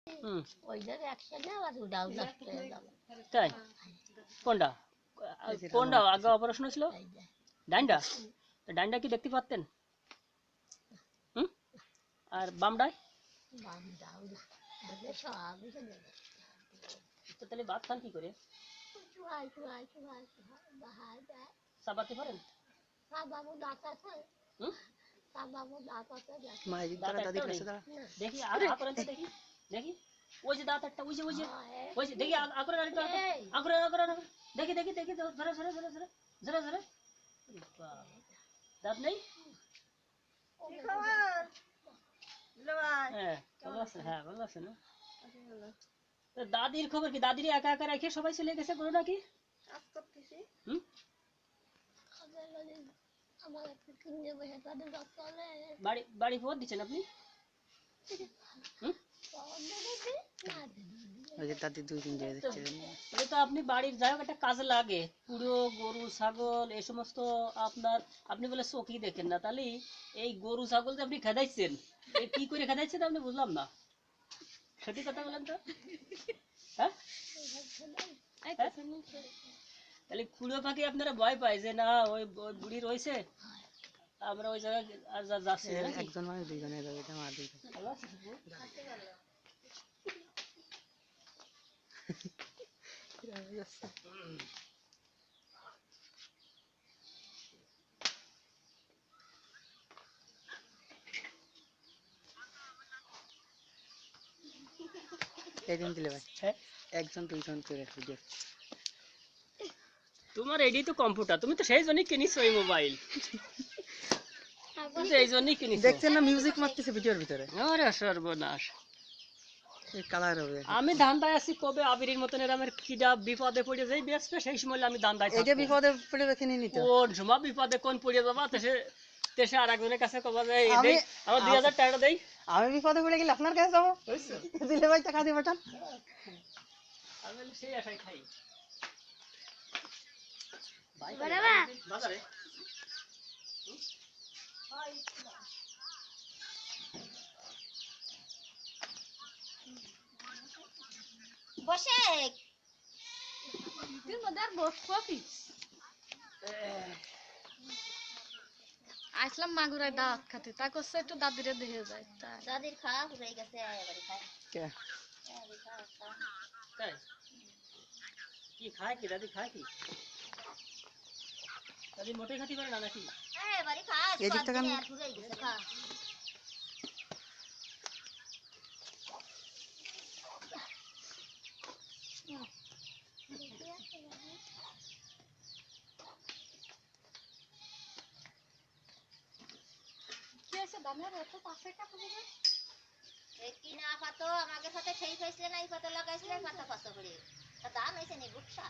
হুম ওই জায়গায় একসাথে আবার উড়াও নষ্ট হয়ে গেল। তাই কোনটা কোনটা আগে অপারেশন হয়েছিল এই যে ডান্ডা ডান্ডা কি দেখতে পারতেন হুম আর বামডায় বাম দাও না দেখে সবই চলে গেল। তো তাহলে ভাত খান কি করে চুয়াই চুয়াই চুয়াই বাহার দেয় চাবাতে পারেন সব বাবু দাঁত আছে হুম সব বাবু দাঁত আছে মায়ের দাঁত দ্বারা দাদির একটাও নেই কাছে দ্বারা দেখি করেন তো দেখি দেখি ওই যে দাঁত একটা ওই যে দেখি আকরেন আরেকটা আকরেন আকরেন দেখি দেখি দেখি ধরে ধরে ধরে ধরে ধরে ধরে দাঁত নেই হ্যাঁ ভালো আছে হ্যাঁ ভালো আছে না তো দাদির খবর কি দাদির একা একা রেখে সবাই চলে গেছে কোনো নাকি হুম আমার একটা কিনে বসে তাদের রক্ত চলে বাড়ি বাড়ি খবর দিচ্ছেন আপনি হুম ওই যে দাদি 2-3 জায়গায় যাচ্ছে এটা তো আপনি বাড়ির যাই হোক একটা কাজে লাগে পুরো গরু ছাগল এই সমস্ত আপনার আপনি বলে চোখই দেখেন না তাহলে এই গরু ছাগল যে আপনি খেদাইছেন এই কি করে খেদাইছেন আপনি বুঝলাম না সত্যি কথা বলেন তো হ্যাঁ তাহলে খুঁড়ো ফাঁকি আপনারা ভয় পায় যে না ওই বুড়ি রয়েছে আমরা ওই জায়গায় আর যাচ্ছি না নাকি? একজন মানে দুইজনে যাবে এটা মা দুইজন ভালো আছে ফুপু? একজন দিলে ভাই হ্যাঁ একজন দুইজন করে ভিডিও তোমার এডি তো কম্পিউটার তুমি তো সেই জন্যই কিনিছো এই মোবাইল তুমি তো এই জন্যই কিনিছো দেখছেন না মিউজিক মারতেছে ভিডিওর ভিতরে আরে সর্বনাশ এই কালার হবে আমি ধান্দায় আছি কবে আবিরের মতন এরমের কিডা বিপদে পড়ে যাই বেসবে সেই সময় আমি ধান্দায় এই যে থাকবো বিপদে পড়ে বেছে নিয়ে নিতে কোন সময় বিপদে কোন পড়ে যাবা তেসে তেসে আর একজনের কাছে কবা যায় আমি দেই আমার 2000 টাকা দেই আমি বিপদে পড়ে গেলে আপনার কাছে যাবো দিলে ভাই টাকা দিয়ে পাঠান আমি বলি সেই আশায় খাই ভাই বাজারে বসে তুই মদার বস কফি আসলাম মাগুরায় দাঁত খাতে তা করছে একটু দাদিরে দেখে যায় তাই দাদির খাওয়া হয়ে গেছে এবারে খায় কে তাই কি খায় কি দাদি খায় কি দাদি মোটে খাতি পারে না নাকি এবারে খায় এই দিকটা কেন? আর হয়ে গেছে খা কি আছে দামের এত পাশে কাপড় কি না পাতো আমাকে সাথে সেই খাইছিলেন এই পাতো লাগাইছিলেন পাতা কত করে তা দাম হয়েছে নি বুকসা